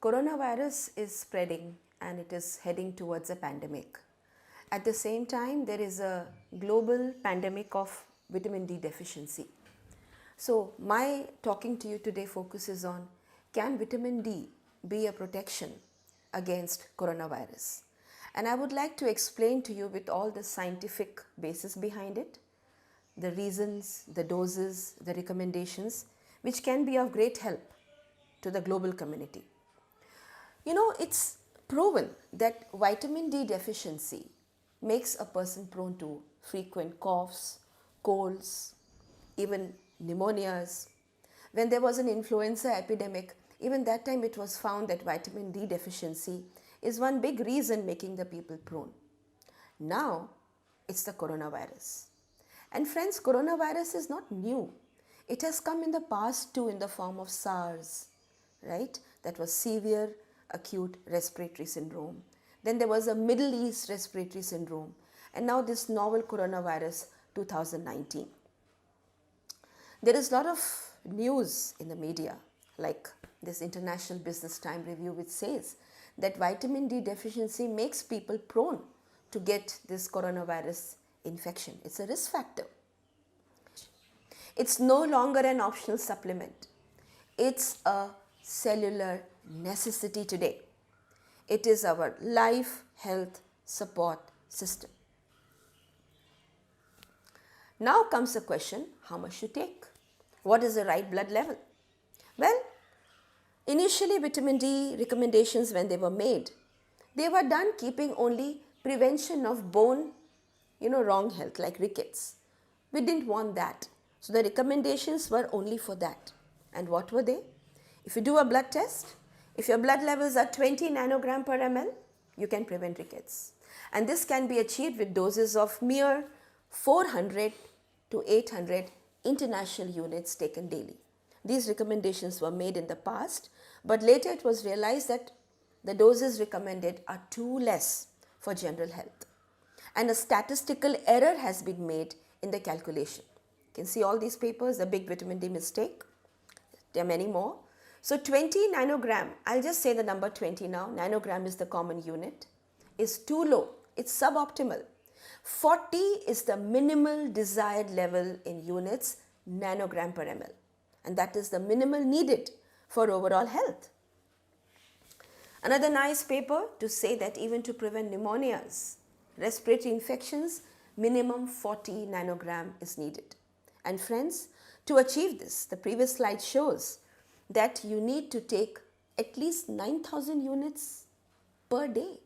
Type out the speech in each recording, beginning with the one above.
Coronavirus is spreading and it is heading towards a pandemic. At the same time, there is a global pandemic of vitamin D deficiency. So, my talking to you today focuses on, can vitamin D be a protection against coronavirus? And I would like to explain to you with all the scientific basis behind it, the reasons, the doses, the recommendations, which can be of great help to the global community. You know, it's proven that vitamin D deficiency makes a person prone to frequent coughs, colds, even pneumonias. When there was an influenza epidemic, even that time it was found that vitamin D deficiency is one big reason making the people prone. Now, it's the coronavirus. And friends, coronavirus is not new. It has come in the past too in the form of SARS, right? That was severe acute respiratory syndrome. Then there was a Middle East respiratory syndrome. And now this novel coronavirus 2019. There is a lot of news in the media, like this International Business Time review, which says that vitamin D deficiency makes people prone to get this coronavirus infection. It's a risk factor. It's no longer an optional supplement. It's a cellular necessity today. It is our life health support system. Now comes the question, how much to take? What is the right blood level? Well, initially vitamin D recommendations when they were made, they were done keeping only prevention of bone, wrong health like rickets. We didn't want that. So the recommendations were only for that. And what were they? If you do a blood test, if your blood levels are 20 nanogram per ml, you can prevent rickets. And this can be achieved with doses of mere 400 to 800 international units taken daily. These recommendations were made in the past, but later it was realized that the doses recommended are too less for general health. And a statistical error has been made in the calculation. You can see all these papers, the big vitamin D mistake. There are many more. So 20 nanogram, I'll just say the number 20 now, nanogram is the common unit, is too low, it's suboptimal. 40 is the minimal desired level in units, nanogram per ml. And that is the minimal needed for overall health. Another nice paper to say that even to prevent pneumonias, respiratory infections, minimum 40 nanogram is needed. And friends, to achieve this, the previous slide shows that you need to take at least 9,000 units per day.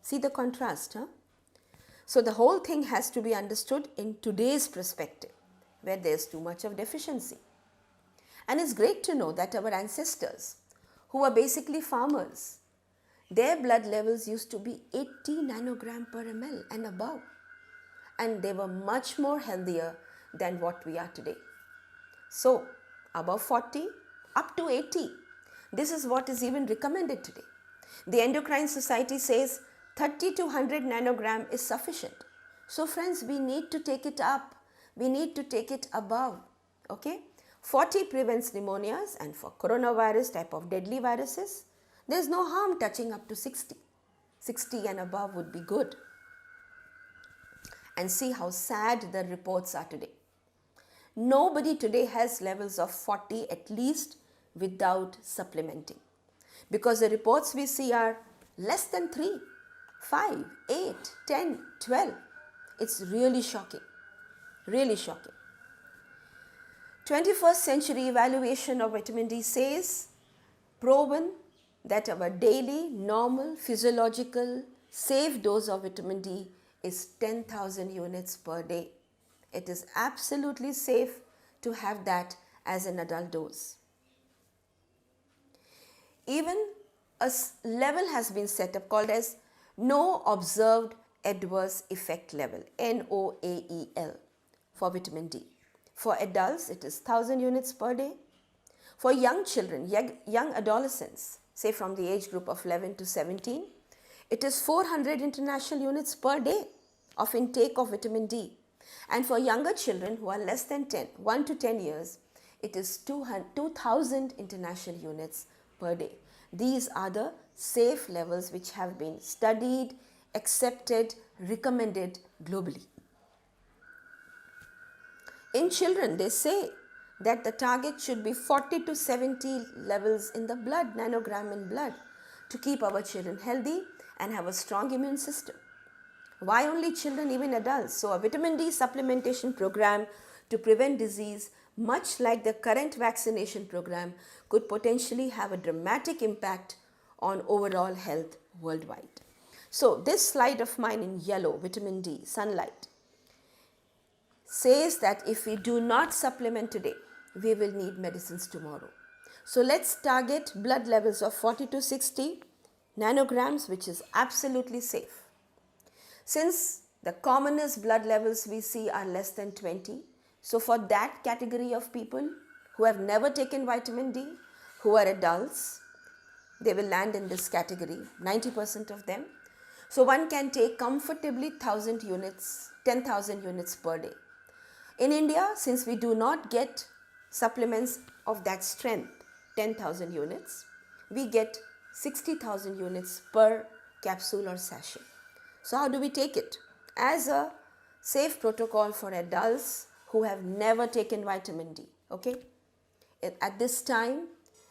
See the contrast, huh? So the whole thing has to be understood in today's perspective, where there's too much of deficiency. And it's great to know that our ancestors, who were basically farmers, their blood levels used to be 80 nanogram per ml and above. And they were much more healthier than what we are today. So above 40, up to 80. This is what is even recommended today. The Endocrine Society says 30 to 100 nanogram is sufficient. So friends, we need to take it up. We need to take it above. Okay? 40 prevents pneumonias, and for coronavirus type of deadly viruses, there's no harm touching up to 60. 60 and above would be good. And see how sad the reports are today. Nobody today has levels of 40 at least without supplementing. Because the reports we see are less than 3, 5, 8, 10, 12. It's really shocking. Really shocking. 21st century evaluation of vitamin D says, proven that our daily, normal, physiological, safe dose of vitamin D is 10,000 units per day. It is absolutely safe to have that as an adult dose. Even a level has been set up called as no observed adverse effect level, NOAEL, for vitamin D. For adults, it is 1,000 units per day. For young children, young adolescents, say from the age group of 11 to 17, it is 400 international units per day of intake of vitamin D. And for younger children who are less than 1 to 10 years, it is 2,000 international units per day. These are the safe levels which have been studied, accepted, recommended globally. In children, they say that the target should be 40 to 70 levels in the blood, nanogram in blood, to keep our children healthy and have a strong immune system. Why only children, even adults? So a vitamin D supplementation program to prevent disease, much like the current vaccination program, could potentially have a dramatic impact on overall health worldwide. So this slide of mine in yellow, vitamin D, sunlight, says that if we do not supplement today, we will need medicines tomorrow. So let's target blood levels of 40 to 60 nanograms, which is absolutely safe. Since the commonest blood levels we see are less than 20, so for that category of people who have never taken vitamin D, who are adults, they will land in this category, 90% of them. So one can take comfortably 1000 units, 10,000 units per day. In India, since we do not get supplements of that strength, 10,000 units, we get 60,000 units per capsule or sachet. So how do we take it? As a safe protocol for adults who have never taken vitamin D, okay? At this time,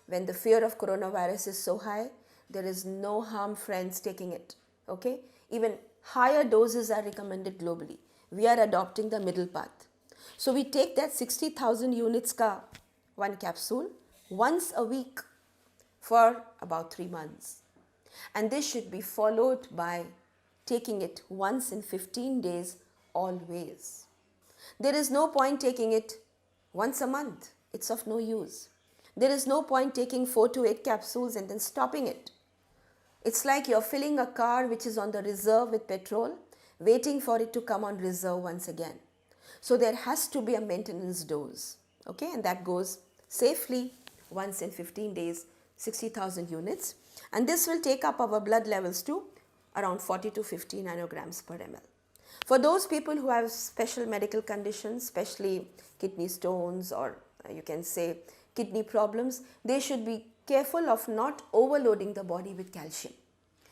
when the fear of coronavirus is so high, there is no harm, friends, taking it, okay? Even higher doses are recommended globally. We are adopting the middle path. So we take that 60,000 units ka one capsule once a week for about 3 months. And this should be followed by taking it once in 15 days always. There is no point taking it once a month. It's of no use. There is no point taking 4 to 8 capsules and then stopping it. It's like you're filling a car which is on the reserve with petrol, waiting for it to come on reserve once again. So there has to be a maintenance dose, okay? And that goes safely once in 15 days, 60,000 units. And this will take up our blood levels to around 40 to 50 nanograms per ml. For those people who have special medical conditions, especially kidney stones or you can say kidney problems, they should be careful of not overloading the body with calcium.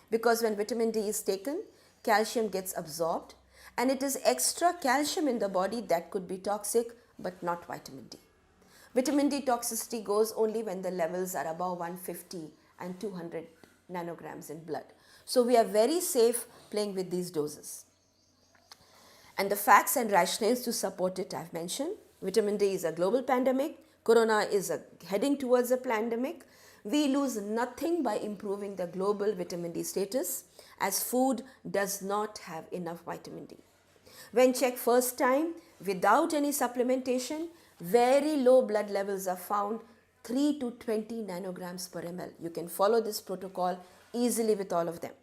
Because when vitamin D is taken, calcium gets absorbed and it is extra calcium in the body that could be toxic but not vitamin D. Vitamin D toxicity goes only when the levels are above 150 and 200 nanograms in blood. So we are very safe playing with these doses. And the facts and rationales to support it I've mentioned. Vitamin D is a global pandemic. Corona is heading towards a pandemic. We lose nothing by improving the global vitamin D status, as food does not have enough vitamin D. When checked first time without any supplementation, very low blood levels are found, 3 to 20 nanograms per ml. You can follow this protocol easily with all of them.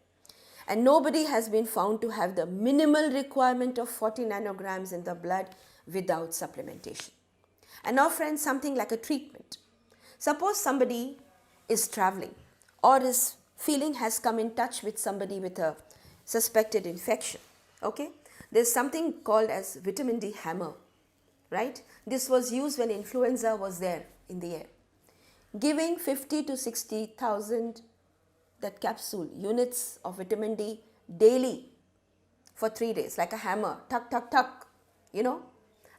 And nobody has been found to have the minimal requirement of 40 nanograms in the blood without supplementation. And now friends, something like a treatment. Suppose somebody is traveling or is feeling has come in touch with somebody with a suspected infection, okay? There's something called as vitamin D hammer, right? This was used when influenza was there in the air. Giving 50 to 60,000 that capsule units of vitamin D daily for 3 days, like a hammer, tuck, tuck, tuck, you know,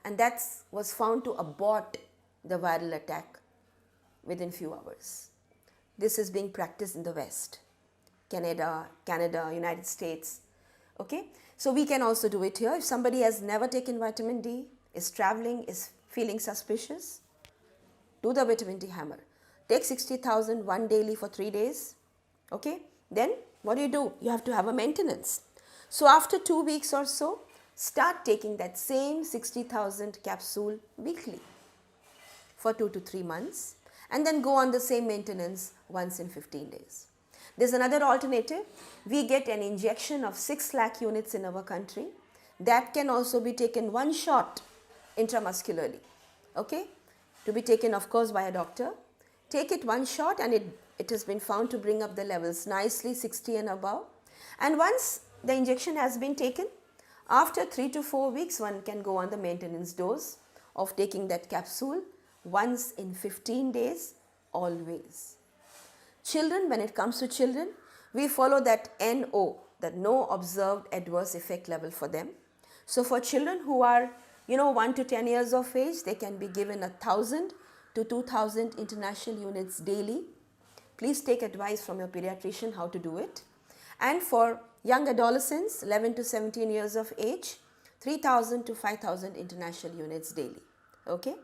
and that was found to abort the viral attack within few hours. This is being practiced in the West, Canada, United States, okay? So we can also do it here. If somebody has never taken vitamin D, is traveling, is feeling suspicious, do the vitamin D hammer. Take 60,000 one daily for 3 days, okay? Then what do? You have to have a maintenance. So after 2 weeks or so, start taking that same 60,000 capsule weekly for 2 to 3 months and then go on the same maintenance once in 15 days. There's another alternative. We get an injection of 6 lakh units in our country. That can also be taken one shot intramuscularly, okay? To be taken, of course, by a doctor. Take it one shot and it has been found to bring up the levels nicely, 60 and above. And once the injection has been taken, after 3 to 4 weeks, one can go on the maintenance dose of taking that capsule once in 15 days, always. Children, when it comes to children, we follow that NO, that no observed adverse effect level for them. So for children who are 1 to 10 years of age, they can be given 1,000 to 2,000 international units daily. Please take advice from your pediatrician how to do it. And for young adolescents, 11 to 17 years of age, 3,000 to 5,000 international units daily. Okay?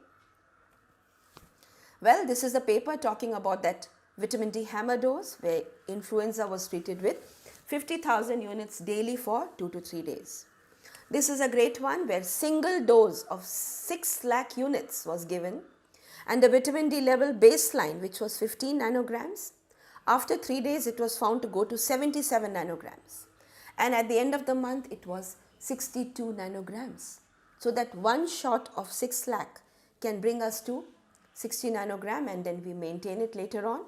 Well, this is a paper talking about that vitamin D hammer dose where influenza was treated with 50,000 units daily for 2 to 3 days. This is a great one where single dose of 6 lakh units was given and the vitamin D level baseline, which was 15 nanograms, after 3 days it was found to go to 77 nanograms. And at the end of the month it was 62 nanograms. So that one shot of 6 lakh can bring us to 60 nanogram, and then we maintain it later on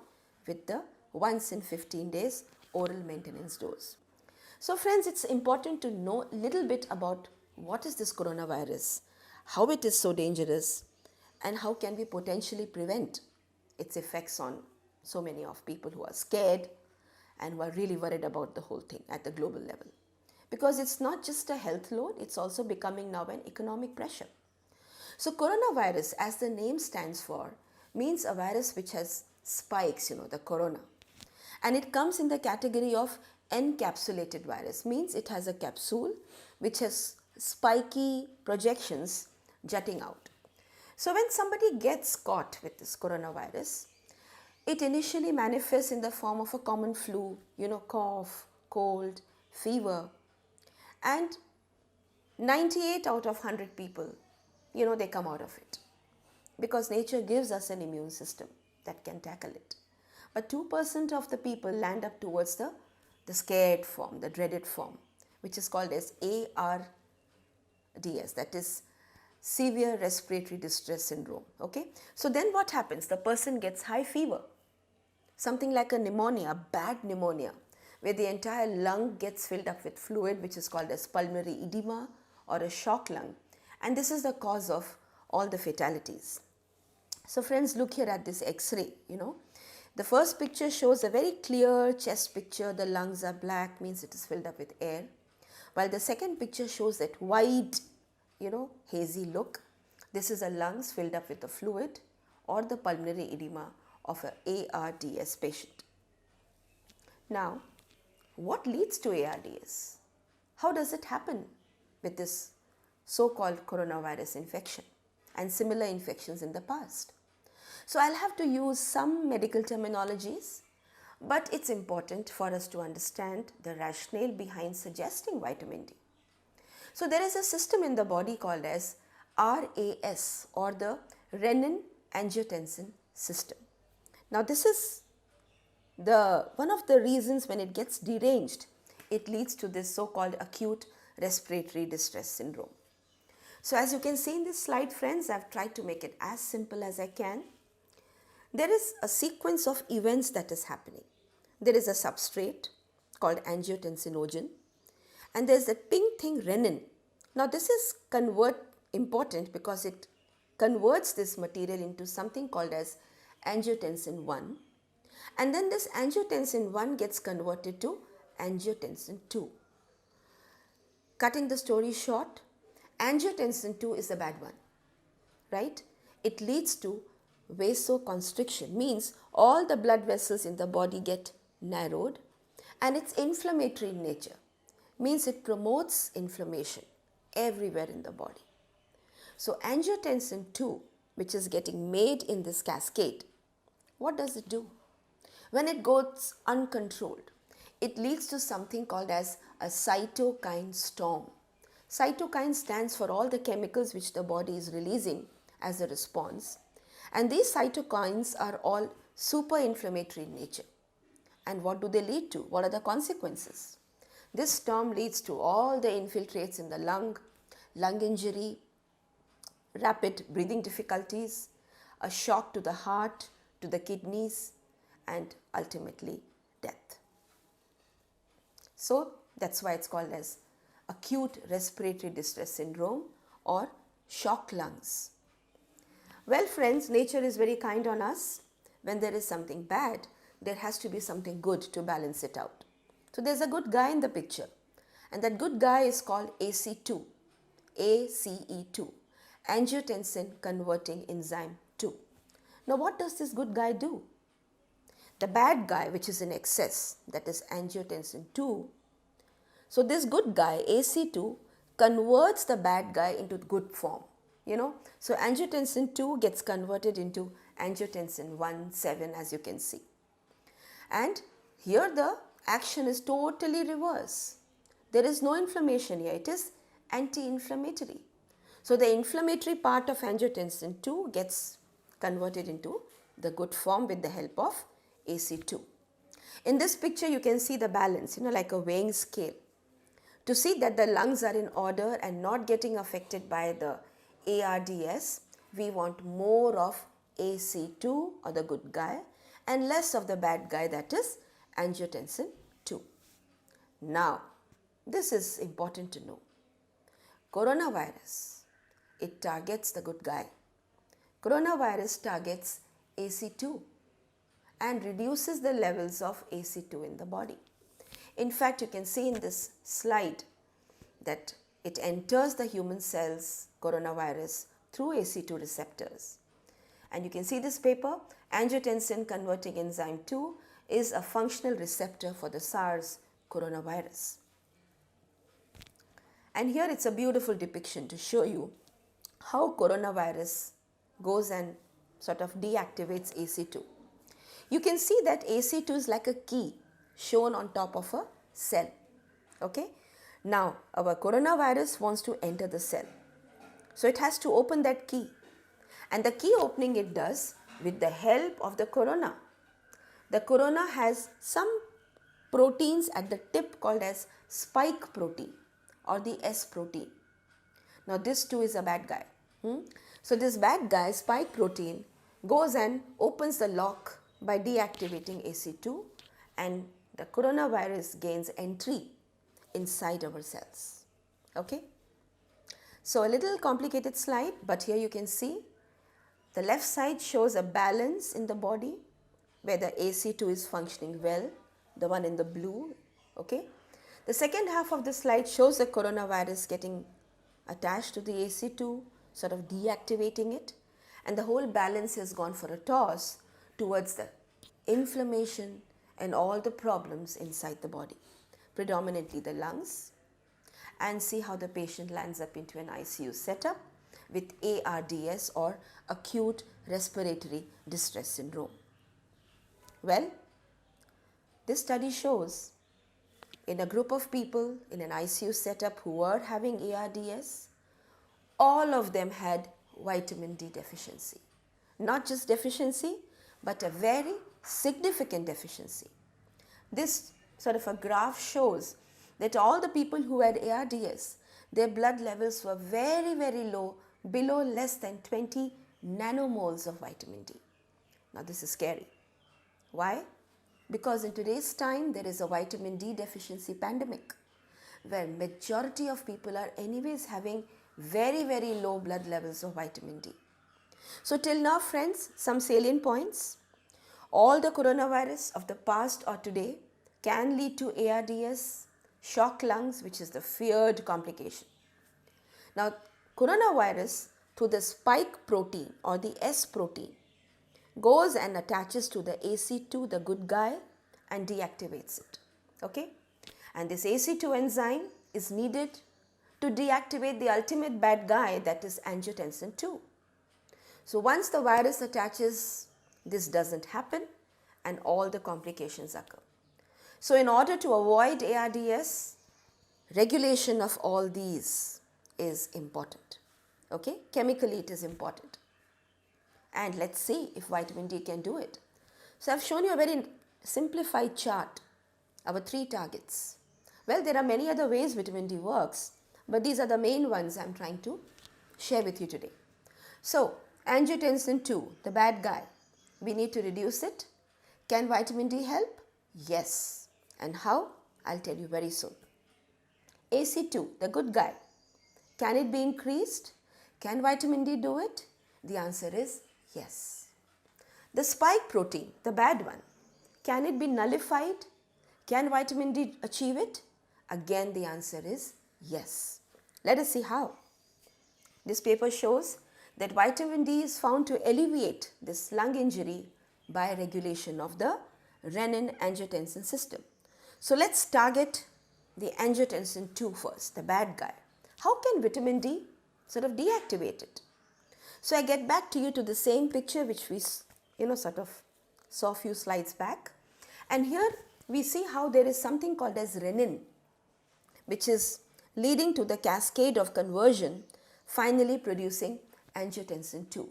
with the once in 15 days oral maintenance dose. So friends, it's important to know a little bit about what is this coronavirus, how it is so dangerous, and how can we potentially prevent its effects on so many of people who are scared and who are really worried about the whole thing at the global level. Because it's not just a health load, it's also becoming now an economic pressure. So coronavirus, as the name stands for, means a virus which has spikes, the corona. And it comes in the category of encapsulated virus, means it has a capsule which has spiky projections jutting out. So when somebody gets caught with this coronavirus, it initially manifests in the form of a common flu, cough, cold, fever, and 98 out of 100 people, they come out of it because nature gives us an immune system that can tackle it. But 2% of the people land up towards the scared form, the dreaded form, which is called as ARDS, that is severe respiratory distress syndrome. Okay, so then what happens? The person gets high fever, something like a pneumonia, bad pneumonia, where the entire lung gets filled up with fluid, which is called as pulmonary edema or a shock lung. And this is the cause of all the fatalities. So friends, look here at this X-ray, The first picture shows a very clear chest picture. The lungs are black, means it is filled up with air. While the second picture shows that white, hazy look. This is a lungs filled up with the fluid or the pulmonary edema of an ARDS patient. Now, what leads to ARDS? How does it happen with this so-called coronavirus infection and similar infections in the past? So I'll have to use some medical terminologies, but it's important for us to understand the rationale behind suggesting vitamin D. So there is a system in the body called as RAS, or the renin-angiotensin system. Now this is one of the reasons when it gets deranged, it leads to this so-called acute respiratory distress syndrome. So as you can see in this slide, friends, I've tried to make it as simple as I can. There is a sequence of events that is happening. There is a substrate called angiotensinogen, and there's that pink thing, renin. Now this is important because it converts this material into something called as angiotensin 1, and then this angiotensin 1 gets converted to angiotensin 2. Cutting the story short, angiotensin 2 is the bad one, right? It leads to vasoconstriction, means all the blood vessels in the body get narrowed, and it's inflammatory in nature, means it promotes inflammation everywhere in the body. So angiotensin 2, which is getting made in this cascade, what does it do? When it goes uncontrolled, it leads to something called as a cytokine storm. Cytokine stands for all the chemicals which the body is releasing as a response. And these cytokines are all super inflammatory in nature. And what do they lead to? What are the consequences? This storm leads to all the infiltrates in the lung injury, rapid breathing difficulties, a shock to the heart, to the kidneys, and ultimately death. So that's why it's called as acute respiratory distress syndrome or shock lungs. Well friends, nature is very kind on us. When there is something bad, there has to be something good to balance it out. So there's a good guy in the picture, and that good guy is called AC2, ACE2, angiotensin converting enzyme 2. Now what does this good guy do? The bad guy, which is in excess, that is angiotensin 2. So this good guy, AC2, converts the bad guy into good form. So angiotensin 2 gets converted into angiotensin 1, 7, as you can see. And here the action is totally reverse. There is no inflammation here. It is anti-inflammatory. So the inflammatory part of angiotensin 2 gets converted into the good form with the help of AC2. In this picture, you can see the balance, like a weighing scale. To see that the lungs are in order and not getting affected by the ARDS, we want more of AC2 or the good guy and less of the bad guy, that is angiotensin 2. Now, this is important to know. Coronavirus, it targets the good guy. Coronavirus targets AC2 and reduces the levels of AC2 in the body. In fact, you can see in this slide that it enters the human cells, coronavirus, through AC2 receptors. And you can see this paper, angiotensin converting enzyme 2 is a functional receptor for the SARS coronavirus. And here it's a beautiful depiction to show you how coronavirus goes and sort of deactivates AC2. You can see that AC2 is like a key shown on top of a cell. Okay? Now, our coronavirus wants to enter the cell. So it has to open that key. And the key opening it does with the help of the corona. The corona has some proteins at the tip called as spike protein or the S protein. Now this too is a bad guy. So this bad guy, spike protein, goes and opens the lock by deactivating AC2, and the coronavirus gains entry inside our cells. Okay? So a little complicated slide, but here you can see the left side shows a balance in the body where the AC2 is functioning well, the one in the blue. Okay? The second half of the slide shows the coronavirus getting attached to the AC2, sort of deactivating it, and the whole balance has gone for a toss towards the inflammation and all the problems inside the body, predominantly the lungs. And see how the patient lands up into an ICU setup with ARDS or acute respiratory distress syndrome. Well, this study shows in a group of people in an ICU setup who were having ARDS, all of them had vitamin D deficiency. Not just deficiency, but a very significant deficiency. This sort of a graph shows that all the people who had ARDS, their blood levels were very, very low, below less than 20 nanomoles of vitamin D. Now this is scary. Why? Because in today's time, there is a vitamin D deficiency pandemic where majority of people are anyways having very, very low blood levels of vitamin D. So till now, friends, some salient points. All the coronavirus of the past or today can lead to ARDS, shock lungs, which is the feared complication. Now, coronavirus through the spike protein or the S protein goes and attaches to the AC2, the good guy, and deactivates it. Okay? And this AC2 enzyme is needed to deactivate the ultimate bad guy, that is angiotensin 2. So once the virus attaches, this doesn't happen and all the complications occur. So in order to avoid ARDS, regulation of all these is important. Okay? Chemically it is important. And let's see if vitamin D can do it. So I've shown you a very simplified chart, our 3 targets. Well, there are many other ways vitamin D works, but these are the main ones I'm trying to share with you today. So, angiotensin 2, the bad guy, we need to reduce it. Can vitamin D help? Yes. And how? I'll tell you very soon. AC2, the good guy, can it be increased? Can vitamin D do it? The answer is yes. The spike protein, the bad one, Can it be nullified? Can vitamin D achieve it? Again, the answer is yes. Let us see how. This paper shows that vitamin D is found to alleviate this lung injury by regulation of the renin-angiotensin system. So let's target the angiotensin 2 first, the bad guy. How can vitamin D sort of deactivate it? So I get back to you to the same picture which we sort of saw a few slides back. And here we see how there is something called as renin, which is leading to the cascade of conversion, finally producing angiotensin 2.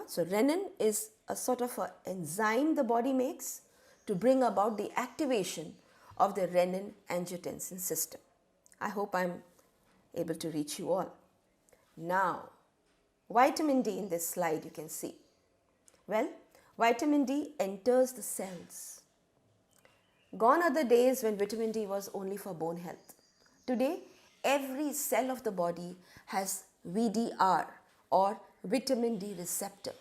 So renin is a sort of an enzyme the body makes to bring about the activation of the renin-angiotensin system. I hope I'm able to reach you all. Now, vitamin D in this slide you can see. Well, vitamin D enters the cells. Gone are the days when vitamin D was only for bone health. Today, every cell of the body has VDR or vitamin D receptor.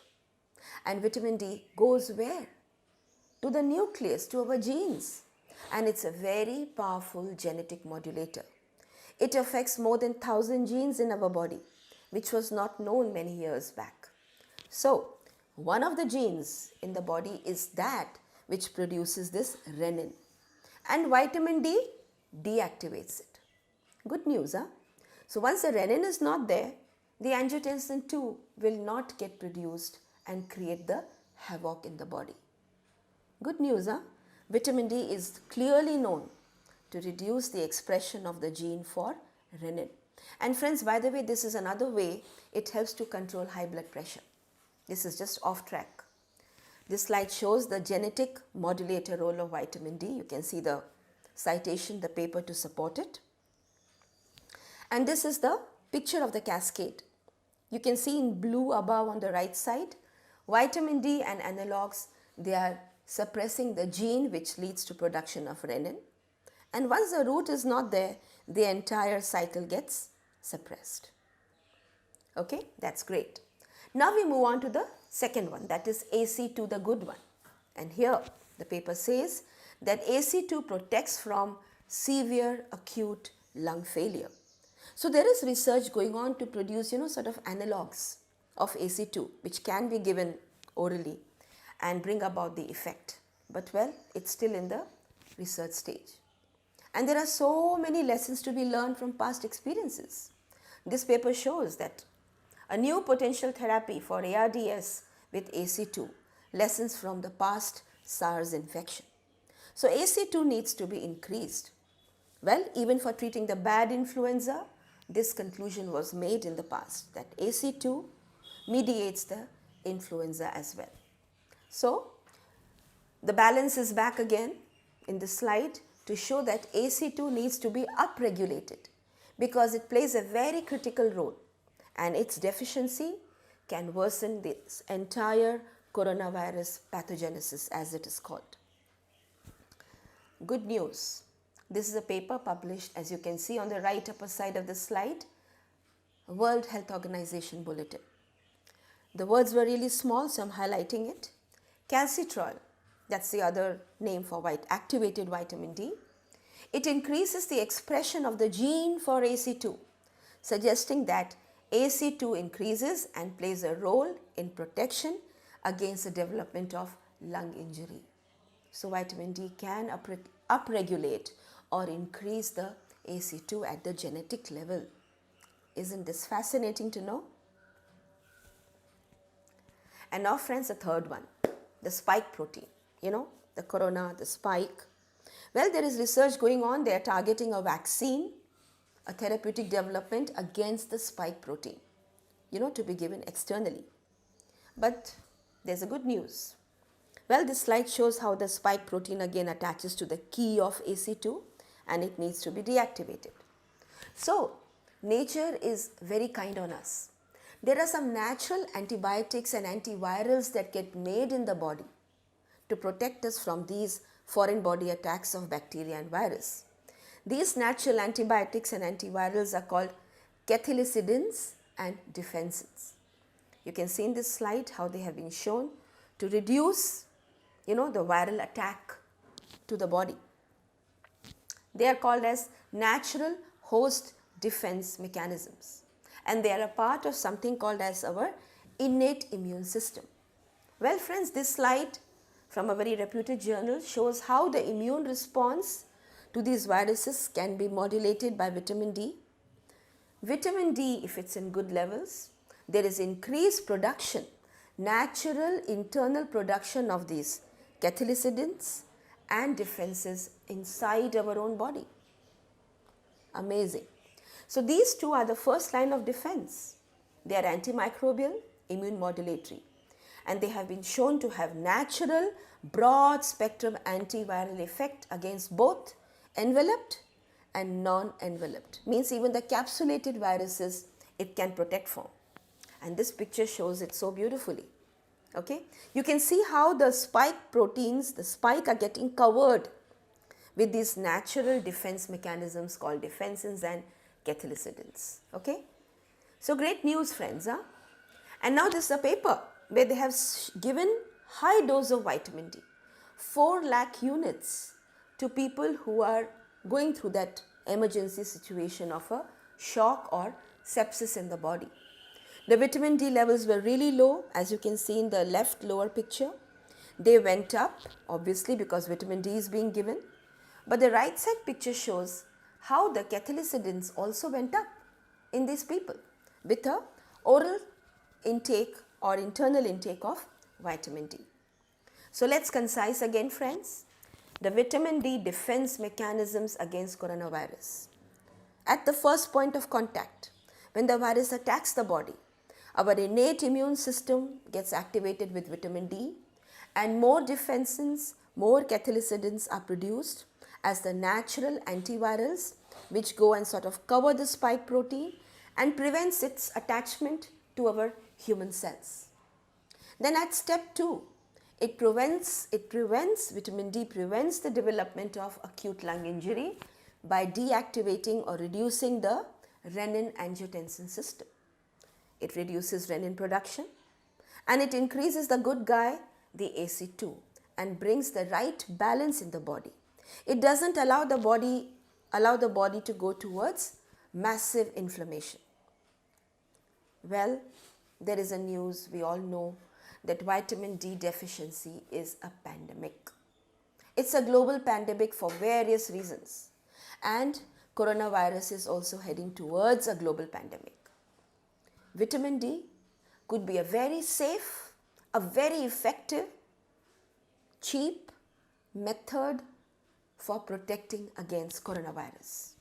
And vitamin D goes where? To the nucleus, to our genes. And it's a very powerful genetic modulator. It affects more than 1,000 genes in our body, which was not known many years back. So, one of the genes in the body is that which produces this renin. And vitamin D deactivates it. Good news, huh? So once the renin is not there, the angiotensin 2 will not get produced and create the havoc in the body. Good news, huh? Vitamin D is clearly known to reduce the expression of the gene for renin. And friends, by the way, this is another way it helps to control high blood pressure. This is just off track. This slide shows the genetic modulator role of vitamin D. You can see the citation, the paper to support it. And this is the picture of the cascade. You can see in blue above on the right side, vitamin D and analogs, they are suppressing the gene which leads to production of renin. And once the root is not there, the entire cycle gets suppressed. Okay, that's great. Now we move on to the second one, that is AC2, the good one. And here the paper says that AC2 protects from severe acute lung failure. So there is research going on to produce, sort of analogs of AC2, which can be given orally and bring about the effect. But well, it's still in the research stage. And there are so many lessons to be learned from past experiences. This paper shows that a new potential therapy for ARDS with AC2, lessons from the past SARS infection. So AC2 needs to be increased. Well, even for treating the bad influenza, this conclusion was made in the past that AC2 mediates the influenza as well. So, the balance is back again in the slide to show that AC2 needs to be upregulated because it plays a very critical role and its deficiency can worsen this entire coronavirus pathogenesis, as it is called. Good news. This is a paper published, as you can see on the right upper side of the slide, World Health Organization Bulletin. The words were really small, so I'm highlighting it. Calcitriol, that's the other name for activated vitamin D. It increases the expression of the gene for AC2, suggesting that AC2 increases and plays a role in protection against the development of lung injury. So vitamin D can upregulate or increase the AC2 at the genetic level. Isn't this fascinating to know? And now friends, the third one, the spike protein. The corona, the spike. Well, there is research going on. They are targeting a vaccine, a therapeutic development against the spike protein, to be given externally. But there's a good news. Well, this slide shows how the spike protein again attaches to the key of AC2 and it needs to be deactivated. So, nature is very kind on us. There are some natural antibiotics and antivirals that get made in the body to protect us from these foreign body attacks of bacteria and virus. These natural antibiotics and antivirals are called cathelicidins and defensins. You can see in this slide how they have been shown to reduce the viral attack to the body. They are called as natural host defense mechanisms, and they are a part of something called as our innate immune system. Well friends, this slide from a very reputed journal shows how the immune response to these viruses can be modulated by vitamin D. Vitamin D, if it's in good levels, there is increased production, natural internal production of these cathelicidins and defenses inside our own body. Amazing. So these two are the first line of defense. They are antimicrobial, immune modulatory, and they have been shown to have natural broad spectrum antiviral effect against both enveloped and non-enveloped. Means even the capsulated viruses it can protect from. And this picture shows it so beautifully. Okay, you can see how the spike proteins, the spike are getting covered with these natural defense mechanisms called defensins and cathelicidins. Okay, so great news friends. Huh? And now this is a paper where they have given high dose of vitamin D, 4 lakh units to people who are going through that emergency situation of a shock or sepsis in the body. The vitamin D levels were really low, as you can see in the left lower picture. They went up, obviously, because vitamin D is being given. But the right side picture shows how the cathelicidins also went up in these people with a oral intake or internal intake of vitamin D. So let's concise again friends. The vitamin D defense mechanisms against coronavirus. At the first point of contact, when the virus attacks the body, our innate immune system gets activated with vitamin D, and more defensins, more cathelicidins are produced as the natural antivirals which go and sort of cover the spike protein and prevents its attachment to our human cells. Then at step 2, vitamin D prevents the development of acute lung injury by deactivating or reducing the renin-angiotensin system. It reduces renin production and it increases the good guy, the AC2, and brings the right balance in the body. It doesn't allow the body to go towards massive inflammation. Well, there is a news, we all know that vitamin D deficiency is a pandemic. It's a global pandemic for various reasons, and coronavirus is also heading towards a global pandemic. Vitamin D could be a very safe, a very effective, cheap method for protecting against coronavirus.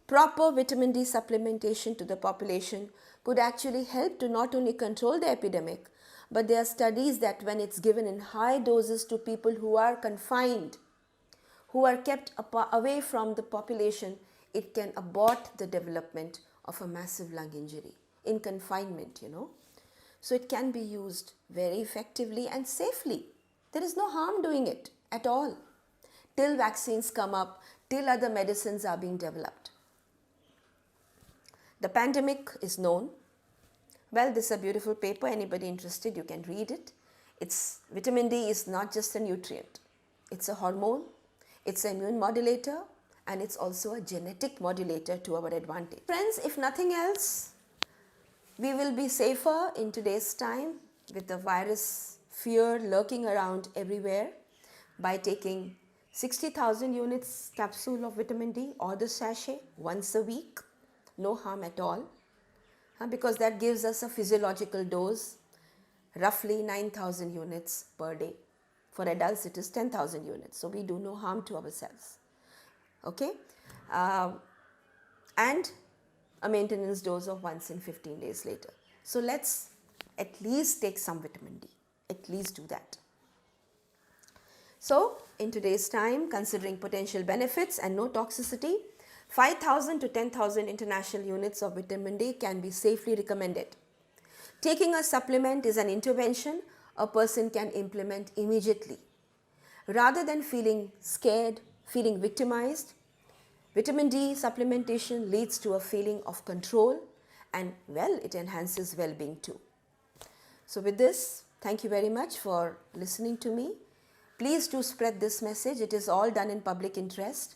Proper vitamin D supplementation to the population could actually help to not only control the epidemic, but there are studies that when it's given in high doses to people who are confined, who are kept away from the population, it can abort the development of a massive lung injury in confinement, So it can be used very effectively and safely. There is no harm doing it at all till vaccines come up, till other medicines are being developed. The pandemic is known. Well, this is a beautiful paper. Anybody interested, you can read it. Vitamin D is not just a nutrient. It's a hormone, it's an immune modulator, and it's also a genetic modulator to our advantage. Friends, if nothing else, we will be safer in today's time with the virus fear lurking around everywhere by taking 60,000 units capsule of vitamin D or the sachet once a week. No harm at all, because that gives us a physiological dose, roughly 9,000 units per day. For adults, it is 10,000 units. So we do no harm to ourselves. Okay, and a maintenance dose of once in 15 days later. So let's at least take some vitamin D. At least do that. So in today's time, considering potential benefits and no toxicity, 5,000 to 10,000 international units of vitamin D can be safely recommended. Taking a supplement is an intervention a person can implement immediately. Rather than feeling scared, feeling victimized, vitamin D supplementation leads to a feeling of control and, well, it enhances well-being too. So with this, thank you very much for listening to me. Please do spread this message. It is all done in public interest.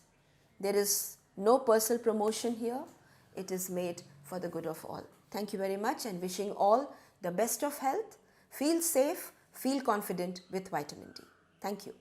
There is no personal promotion here. It is made for the good of all. Thank you very much and wishing all the best of health. Feel safe, feel confident with vitamin D. Thank you.